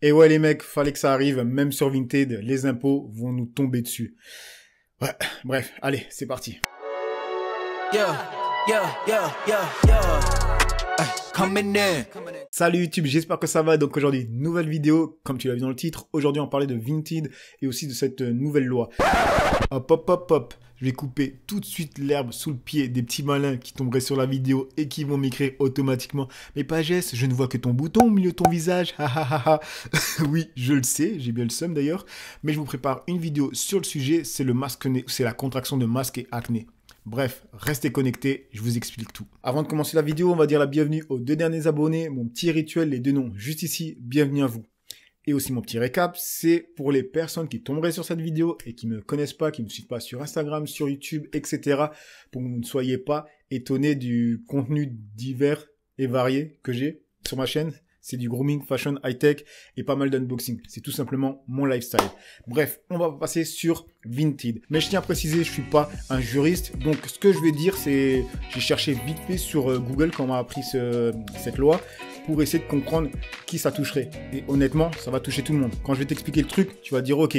Et ouais les mecs, fallait que ça arrive, même sur Vinted, les impôts vont nous tomber dessus. Ouais, bref, allez, c'est parti. Salut YouTube, j'espère que ça va. Donc aujourd'hui, nouvelle vidéo, comme tu l'as vu dans le titre. Aujourd'hui, on parlait de Vinted et aussi de cette nouvelle loi. Hop, hop, hop, hop. Je vais couper tout de suite l'herbe sous le pied des petits malins qui tomberaient sur la vidéo et qui vont m'écrire automatiquement. Mais Pagès, je ne vois que ton bouton au milieu de ton visage. Ha ha ha ha. Oui, je le sais, j'ai bien le seum d'ailleurs. Mais je vous prépare une vidéo sur le sujet. C'est le masque nez, c'est la contraction de masque et acné. Bref, restez connectés, je vous explique tout. Avant de commencer la vidéo, on va dire la bienvenue aux 2 derniers abonnés. Mon petit rituel, les 2 noms juste ici, bienvenue à vous. Et aussi mon petit récap, c'est pour les personnes qui tomberaient sur cette vidéo et qui ne me connaissent pas, qui ne me suivent pas sur Instagram, sur YouTube, etc. Pour que vous ne soyez pas étonnés du contenu divers et varié que j'ai sur ma chaîne. C'est du grooming, fashion, high-tech et pas mal d'unboxing. C'est tout simplement mon lifestyle. Bref, on va passer sur Vinted. Mais je tiens à préciser, je suis pas un juriste. Donc, ce que je vais dire, c'est... J'ai cherché vite fait sur Google quand on m'a appris cette loi pour essayer de comprendre qui ça toucherait. Et honnêtement, ça va toucher tout le monde. Quand je vais t'expliquer le truc, tu vas dire, ok,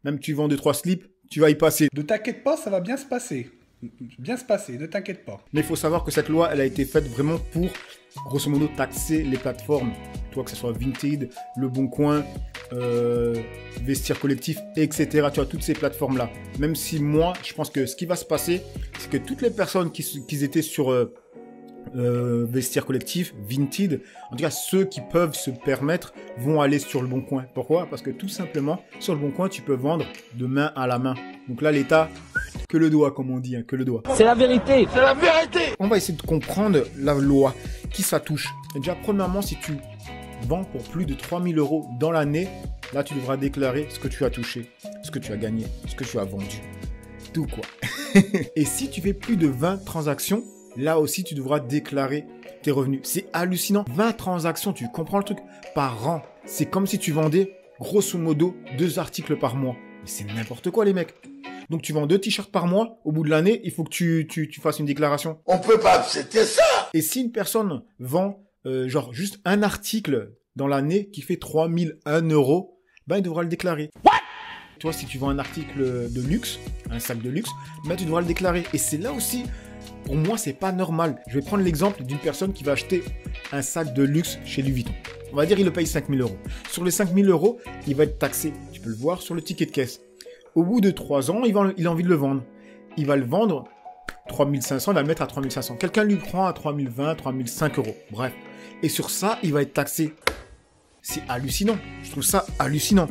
même tu vends 2-3 slips, tu vas y passer. Ne t'inquiète pas, ça va bien se passer. Bien se passer, ne t'inquiète pas. Mais il faut savoir que cette loi, elle a été faite vraiment pour, grosso modo, taxer les plateformes. Toi, que ce soit Vinted, Le Bon Coin, Vestiaire Collectif, etc. Tu vois, toutes ces plateformes-là. Même si moi, je pense que ce qui va se passer, c'est que toutes les personnes qui étaient sur Vestiaire Collectif, Vinted, en tout cas ceux qui peuvent se permettre, vont aller sur Le Bon Coin. Pourquoi? Parce que tout simplement, sur Le Bon Coin, tu peux vendre de main à la main. Donc là, l'État... que le doigt, comme on dit, hein, que le doigt. C'est la vérité, c'est la vérité. On va essayer de comprendre la loi, qui ça touche. Et déjà, premièrement, si tu vends pour plus de 3000 € dans l'année, là, tu devras déclarer ce que tu as touché, ce que tu as gagné, ce que tu as vendu. Tout quoi. Et si tu fais plus de 20 transactions, là aussi, tu devras déclarer tes revenus. C'est hallucinant. 20 transactions, tu comprends le truc, par an. C'est comme si tu vendais, grosso modo, 2 articles par mois. Mais c'est n'importe quoi, les mecs. Donc tu vends 2 t-shirts par mois, au bout de l'année, il faut que tu fasses une déclaration. On peut pas accepter ça. Et si une personne vend genre juste un article dans l'année qui fait 3001 €, ben il devra le déclarer. What? Toi, si tu vends un article de luxe, un sac de luxe, ben tu devras le déclarer. Et c'est là aussi, pour moi, c'est pas normal. Je vais prendre l'exemple d'une personne qui va acheter un sac de luxe chez Louis Vuitton. On va dire il le paye 5000 €. Sur les 5000 €, il va être taxé. Tu peux le voir sur le ticket de caisse. Au bout de 3 ans, il a envie de le vendre. Il va le vendre 3500, il va le mettre à 3500. Quelqu'un lui prend à 3020, 3005 €. Bref. Et sur ça, il va être taxé. C'est hallucinant. Je trouve ça hallucinant.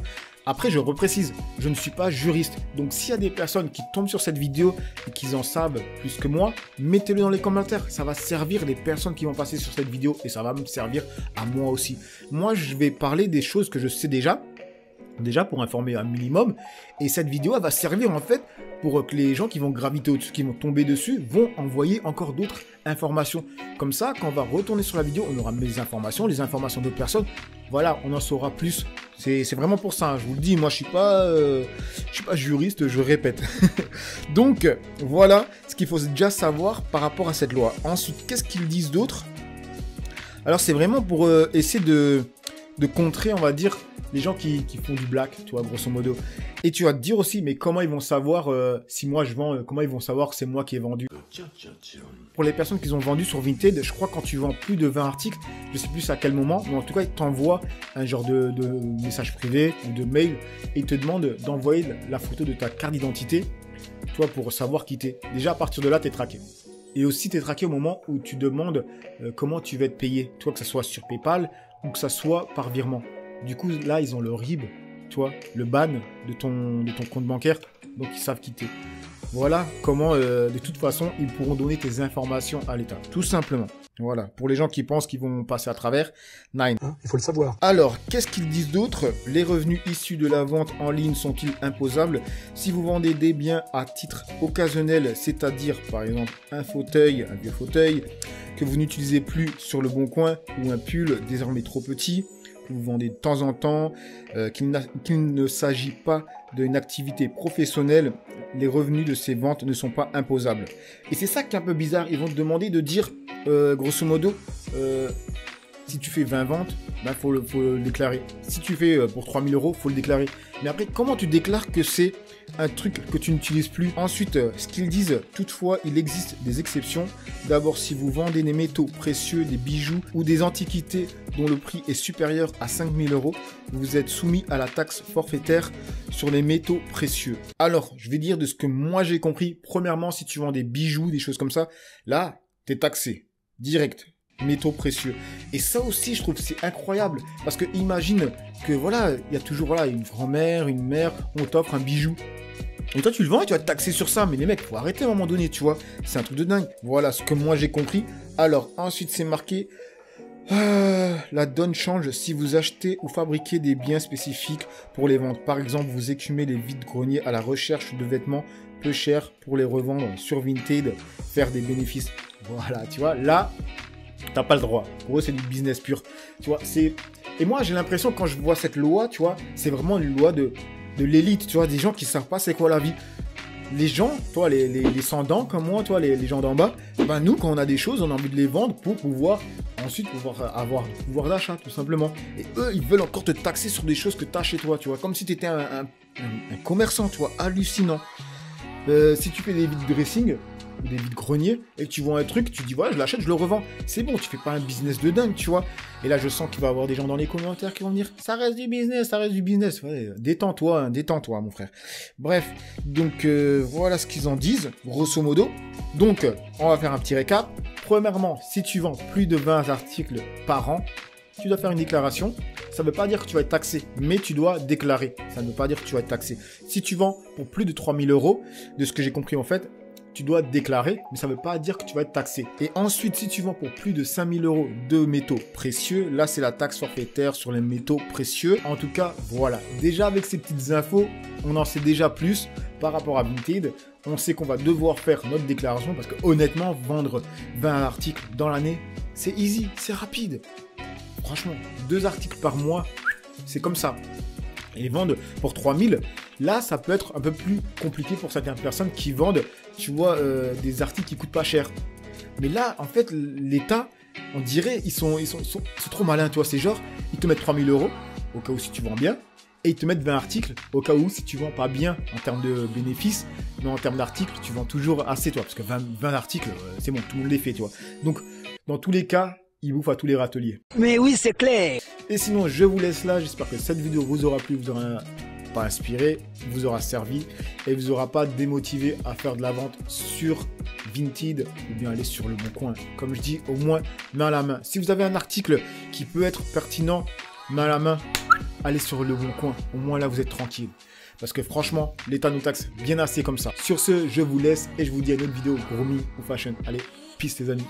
Après, je reprécise, je ne suis pas juriste. Donc, s'il y a des personnes qui tombent sur cette vidéo et qui en savent plus que moi, mettez-le dans les commentaires. Ça va servir les personnes qui vont passer sur cette vidéo et ça va me servir à moi aussi. Moi, je vais parler des choses que je sais déjà pour informer un minimum, et cette vidéo elle va servir en fait pour que les gens qui vont graviter au-dessus, qui vont tomber dessus, vont envoyer encore d'autres informations. Comme ça, quand on va retourner sur la vidéo, on aura les informations d'autres personnes, voilà, on en saura plus. C'est vraiment pour ça, hein. Je vous le dis, moi je suis pas juriste, je répète. Donc, voilà ce qu'il faut déjà savoir par rapport à cette loi. Ensuite, qu'est-ce qu'ils disent d'autre? Alors c'est vraiment pour essayer de contrer, on va dire, les gens qui font du black, tu vois, grosso modo. Et tu vas te dire aussi, mais comment ils vont savoir si moi je vends, comment ils vont savoir que c'est moi qui ai vendu? Pour les personnes qui ont vendu sur Vinted, je crois quand tu vends plus de 20 articles, je sais plus à quel moment, mais en tout cas, ils t'envoient un genre de message privé ou de mail et ils te demandent d'envoyer la photo de ta carte d'identité, tu vois, pour savoir qui t'es. Déjà, à partir de là, t'es traqué. Et aussi, t'es traqué au moment où tu demandes comment tu vas être payé, tu vois, que ça soit sur PayPal ou que ça soit par virement. Du coup, là, ils ont le RIB, tu vois, le ban de ton compte bancaire, donc ils savent quitter. Voilà comment, de toute façon, ils pourront donner tes informations à l'État, tout simplement. Voilà, pour les gens qui pensent qu'ils vont passer à travers, Nine. Hein, il faut le savoir. Alors, qu'est-ce qu'ils disent d'autre? Les revenus issus de la vente en ligne sont-ils imposables? Si vous vendez des biens à titre occasionnel, c'est-à-dire, par exemple, un fauteuil, un vieux fauteuil, que vous n'utilisez plus sur Le Bon Coin, ou un pull désormais trop petit, que vous vendez de temps en temps, qu'il ne s'agit pas d'une activité professionnelle, les revenus de ces ventes ne sont pas imposables. Et c'est ça qui est un peu bizarre. Ils vont te demander de dire, grosso modo, Si tu fais 20 ventes, ben faut le déclarer. Si tu fais pour 3000 €, faut le déclarer. Mais après, comment tu déclares que c'est un truc que tu n'utilises plus? Ensuite, ce qu'ils disent, toutefois, il existe des exceptions. D'abord, si vous vendez des métaux précieux, des bijoux ou des antiquités dont le prix est supérieur à 5000 €, vous êtes soumis à la taxe forfaitaire sur les métaux précieux. Alors, je vais dire de ce que moi j'ai compris. Premièrement, si tu vends des bijoux, des choses comme ça, là, t'es taxé. Direct. Métaux précieux. Et ça aussi, je trouve que c'est incroyable. Parce que imagine que voilà, il y a toujours voilà, une grand-mère, une mère, on t'offre un bijou. Et toi, tu le vends et tu vas te taxer sur ça. Mais les mecs, faut arrêter à un moment donné, tu vois. C'est un truc de dingue. Voilà ce que moi j'ai compris. Alors, ensuite, c'est marqué... la donne change si vous achetez ou fabriquez des biens spécifiques pour les vendre. Par exemple, vous écumez les vides-greniers à la recherche de vêtements peu chers pour les revendre sur Vinted, faire des bénéfices. Voilà, tu vois, là, t'as pas le droit. Pour eux, c'est du business pur. Tu vois, c'est... Et moi, j'ai l'impression, quand je vois cette loi, tu vois, c'est vraiment une loi de l'élite, tu vois, des gens qui savent pas c'est quoi la vie. Les gens, toi, les sans-dents comme moi, toi, les gens d'en bas, ben nous, quand on a des choses, on a envie de les vendre pour pouvoir ensuite avoir du pouvoir d'achat, tout simplement. Et eux, ils veulent encore te taxer sur des choses que tu as chez toi, tu vois, comme si tu étais un commerçant, tu vois, hallucinant. Si tu fais des vides dressing ou des vides greniers et que tu vends un truc, tu dis voilà, je l'achète, je le revends. C'est bon, tu fais pas un business de dingue, tu vois. Et là, je sens qu'il va y avoir des gens dans les commentaires qui vont me dire ça reste du business, ça reste du business. Ouais, détends-toi, hein, détends-toi, mon frère. Bref, donc voilà ce qu'ils en disent, grosso modo. Donc, on va faire un petit récap. Premièrement, si tu vends plus de 20 articles par an, tu dois faire une déclaration. Ça ne veut pas dire que tu vas être taxé, mais tu dois déclarer. Ça ne veut pas dire que tu vas être taxé. Si tu vends pour plus de 3000 €, de ce que j'ai compris en fait, tu dois déclarer, mais ça ne veut pas dire que tu vas être taxé. Et ensuite, si tu vends pour plus de 5000 € de métaux précieux, là, c'est la taxe forfaitaire sur les métaux précieux. En tout cas, voilà. Déjà, avec ces petites infos, on en sait déjà plus par rapport à Vinted. On sait qu'on va devoir faire notre déclaration parce que honnêtement, vendre 20 articles dans l'année, c'est easy, c'est rapide. Franchement, 2 articles par mois, c'est comme ça. Et vendre pour 3000, là, ça peut être un peu plus compliqué pour certaines personnes qui vendent, tu vois, des articles qui coûtent pas cher. Mais là, en fait, l'État, on dirait, ils sont trop malins, tu vois. C'est genre, ils te mettent 3000 € au cas où si tu vends bien, et ils te mettent 20 articles au cas où si tu vends pas bien en termes de bénéfices, mais en termes d'articles, tu vends toujours assez, toi. Parce que 20 articles, c'est bon, tout le monde les fait, tu vois. Donc, dans tous les cas, ils bouffent à tous les râteliers. Mais oui, c'est clair. Et sinon, je vous laisse là. J'espère que cette vidéo vous aura plu, vous aura pas inspiré, vous aura servi et vous aura pas démotivé à faire de la vente sur Vinted ou bien aller sur Le Bon Coin. Comme je dis, au moins main à la main. Si vous avez un article qui peut être pertinent, main à la main, allez sur Le Bon Coin. Au moins là, vous êtes tranquille. Parce que franchement, l'État nous taxe bien assez comme ça. Sur ce, je vous laisse et je vous dis à une autre vidéo Grooming ou Fashion. Allez, peace les amis.